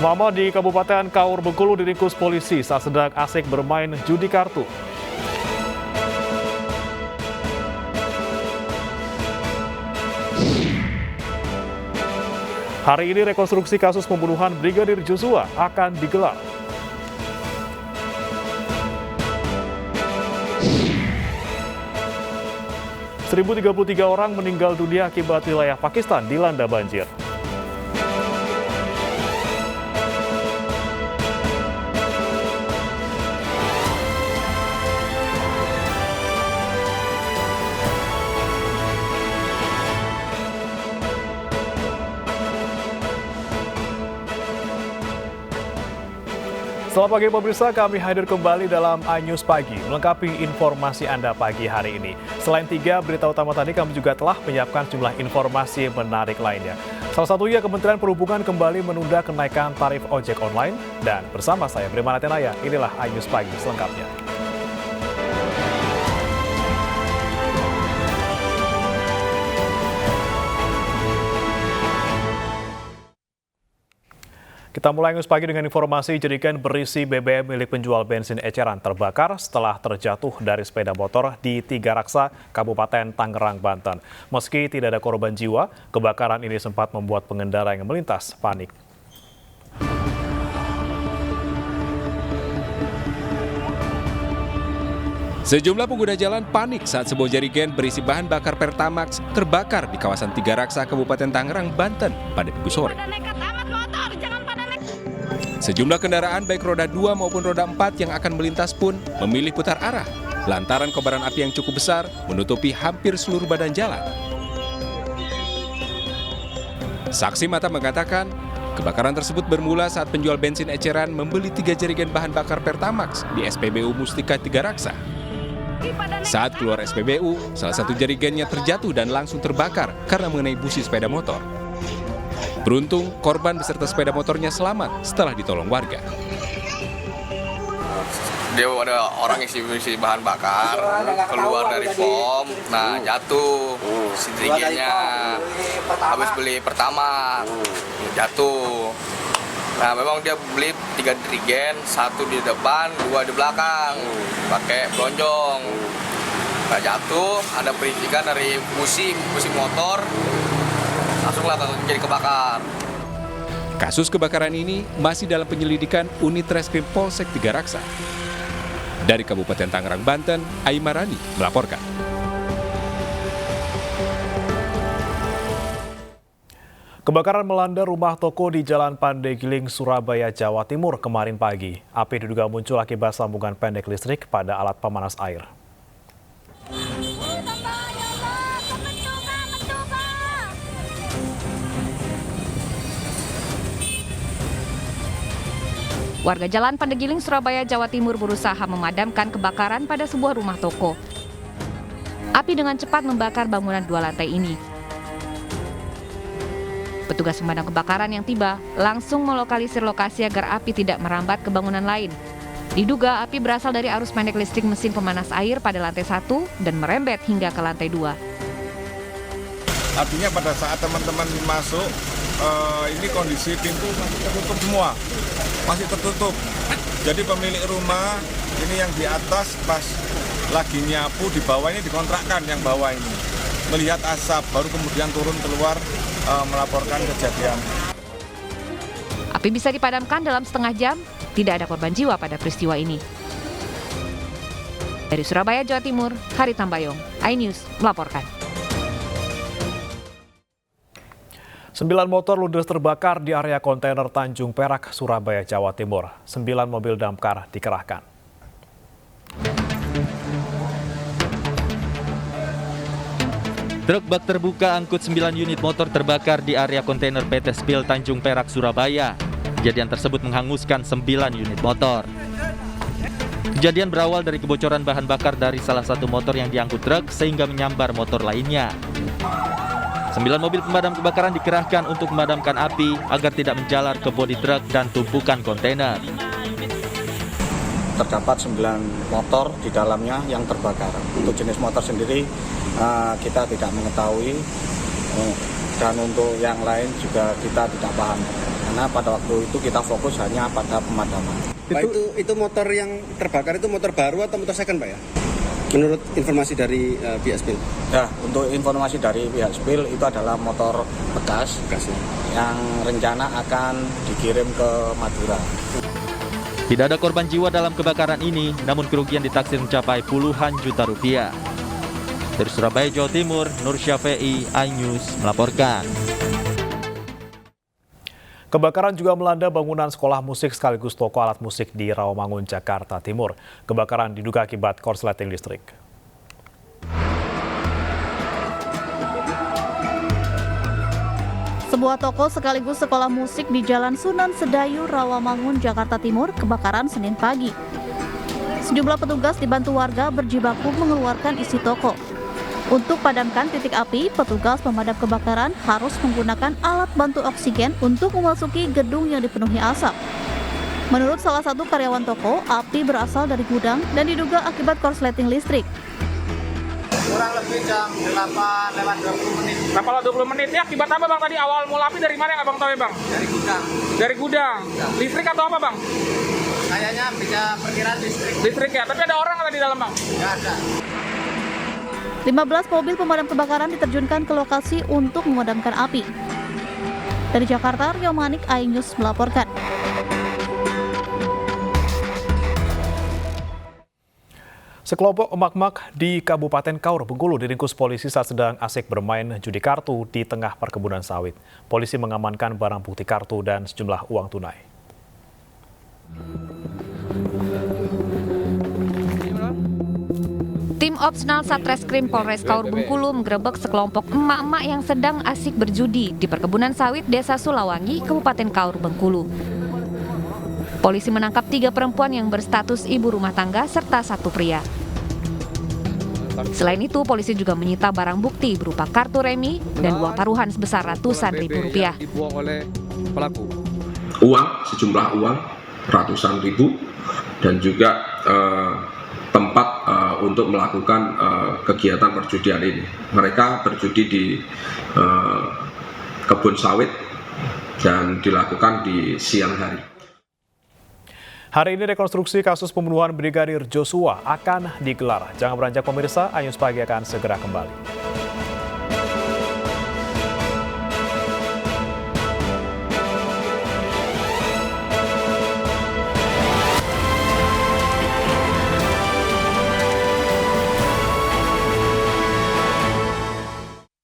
Mama di Kabupaten Kaur Bengkulu diringkus polisi saat sedang asik bermain judi kartu. Hari ini rekonstruksi kasus pembunuhan Brigadir Joshua akan digelar. .033 orang meninggal dunia akibat wilayah Pakistan dilanda banjir. Selamat pagi pemirsa, kami hadir kembali dalam iNews Pagi, melengkapi informasi Anda pagi hari ini. Selain 3 berita utama tadi, kami juga telah menyiapkan sejumlah informasi menarik lainnya. Salah satunya Kementerian Perhubungan kembali menunda kenaikan tarif ojek online. Dan bersama saya, Brima Natenaya, inilah iNews Pagi selengkapnya. Kita mulai News Pagi dengan informasi jerigen berisi BBM milik penjual bensin eceran terbakar setelah terjatuh dari sepeda motor di Tigaraksa, Kabupaten Tangerang, Banten. Meski tidak ada korban jiwa, kebakaran ini sempat membuat pengendara yang melintas panik. Sejumlah pengguna jalan panik saat sebuah jerigen berisi bahan bakar Pertamax terbakar di kawasan Tigaraksa, Kabupaten Tangerang, Banten pada Minggu sore. Sejumlah kendaraan baik roda 2 maupun roda 4 yang akan melintas pun memilih putar arah lantaran kobaran api yang cukup besar menutupi hampir seluruh badan jalan. Saksi mata mengatakan, kebakaran tersebut bermula saat penjual bensin eceran membeli 3 jerigen bahan bakar Pertamax di SPBU Mustika Tigaraksa. Saat keluar SPBU, salah satu jerigennya terjatuh dan langsung terbakar karena mengenai busi sepeda motor. Beruntung, korban beserta sepeda motornya selamat setelah ditolong warga. Dia ada orang isi bahan bakar, keluar dari pom, jatuh si jerigennya. Habis beli pertama, jatuh. Nah, memang dia beli 3 jerigen, 1 di depan, 2 di belakang, pakai pelonjong. Nah, jatuh, ada pericikan dari busi motor, langsung jadi kebakar. Kasus kebakaran ini masih dalam penyelidikan Unit Reskrim Polsek Tigaraksa. Dari Kabupaten Tangerang, Banten, Aimarani melaporkan. Kebakaran melanda rumah toko di Jalan Pandegiling, Surabaya, Jawa Timur kemarin pagi. Api diduga muncul akibat sambungan pendek listrik pada alat pemanas air. Warga Jalan Pandegiling, Surabaya, Jawa Timur berusaha memadamkan kebakaran pada sebuah rumah toko. Api dengan cepat membakar bangunan 2 lantai ini. Petugas pemadam kebakaran yang tiba langsung melokalisir lokasi agar api tidak merambat ke bangunan lain. Diduga api berasal dari arus pendek listrik mesin pemanas air pada lantai 1 dan merembet hingga ke lantai 2. Artinya pada saat teman-teman masuk, ini kondisi pintu masih tertutup semua, masih tertutup. Jadi pemilik rumah ini yang di atas pas lagi nyapu, di bawah ini dikontrakkan yang bawah ini. Melihat asap baru kemudian turun keluar melaporkan kejadian. Api bisa dipadamkan dalam setengah jam, tidak ada korban jiwa pada peristiwa ini. Dari Surabaya, Jawa Timur, Hari Tambayong, iNews melaporkan. 9 motor ludes terbakar di area kontainer Tanjung Perak, Surabaya, Jawa Timur. 9 mobil damkar dikerahkan. Truk bak terbuka angkut 9 unit motor terbakar di area kontainer PT Spil Tanjung Perak, Surabaya. Kejadian tersebut menghanguskan 9 unit motor. Kejadian berawal dari kebocoran bahan bakar dari salah satu motor yang diangkut truk sehingga menyambar motor lainnya. 9 mobil pemadam kebakaran dikerahkan untuk memadamkan api agar tidak menjalar ke bodi truk dan tumpukan kontainer. Terdapat 9 motor di dalamnya yang terbakar. Untuk jenis motor sendiri kita tidak mengetahui dan untuk yang lain juga kita tidak paham. karena pada waktu itu kita fokus hanya pada pemadaman. Pak, itu motor yang terbakar itu motor baru atau motor second, Pak ya? Menurut informasi dari pihak Spil. Ya, untuk informasi dari pihak Spil itu adalah motor bekas yang rencana akan dikirim ke Madura. Tidak ada korban jiwa dalam kebakaran ini, namun kerugian ditaksir mencapai puluhan juta rupiah. Dari Surabaya, Jawa Timur, Nur Syafi'i, iNews melaporkan. Kebakaran juga melanda bangunan sekolah musik sekaligus toko alat musik di Rawamangun, Jakarta Timur. Kebakaran diduga akibat korsleting listrik. Sebuah toko sekaligus sekolah musik di Jalan Sunan Sedayu, Rawamangun, Jakarta Timur kebakaran Senin pagi. Sejumlah petugas dibantu warga berjibaku mengeluarkan isi toko. Untuk padamkan titik api, petugas pemadam kebakaran harus menggunakan alat bantu oksigen untuk memasuki gedung yang dipenuhi asap. Menurut salah satu karyawan toko, api berasal dari gudang dan diduga akibat korsleting listrik. Kurang lebih jam 8:20. 8:20 menit ya, akibat apa Bang tadi? Awal mula api dari mana yang Abang tahu ya Bang? Dari gudang. Dari gudang. Listrik atau apa Bang? Kayaknya bisa perkiraan listrik. Listrik ya, tapi ada orang nggak di dalam Bang? Nggak ada. 15 mobil pemadam kebakaran diterjunkan ke lokasi untuk memadamkan api. Dari Jakarta, Rio Manik, iNews melaporkan. Sekelompok emak-emak di Kabupaten Kaur, Bengkulu diringkus polisi saat sedang asik bermain judi kartu di tengah perkebunan sawit. Polisi mengamankan barang bukti kartu dan sejumlah uang tunai. Tim Opsnal Satreskrim Polres Kaur Bengkulu menggerebek sekelompok emak-emak yang sedang asik berjudi di perkebunan sawit Desa Sulawangi, Kabupaten Kaur Bengkulu. Polisi menangkap 3 perempuan yang berstatus ibu rumah tangga serta 1 pria. Selain itu, polisi juga menyita barang bukti berupa kartu remi dan uang taruhan sebesar ratusan ribu rupiah. Uang, sejumlah uang ratusan ribu dan juga tempat untuk melakukan kegiatan perjudian ini. Mereka berjudi di kebun sawit dan dilakukan di siang hari. Hari ini rekonstruksi kasus pembunuhan Brigadir Joshua akan digelar. Jangan beranjak pemirsa, iNews Pagi akan segera kembali.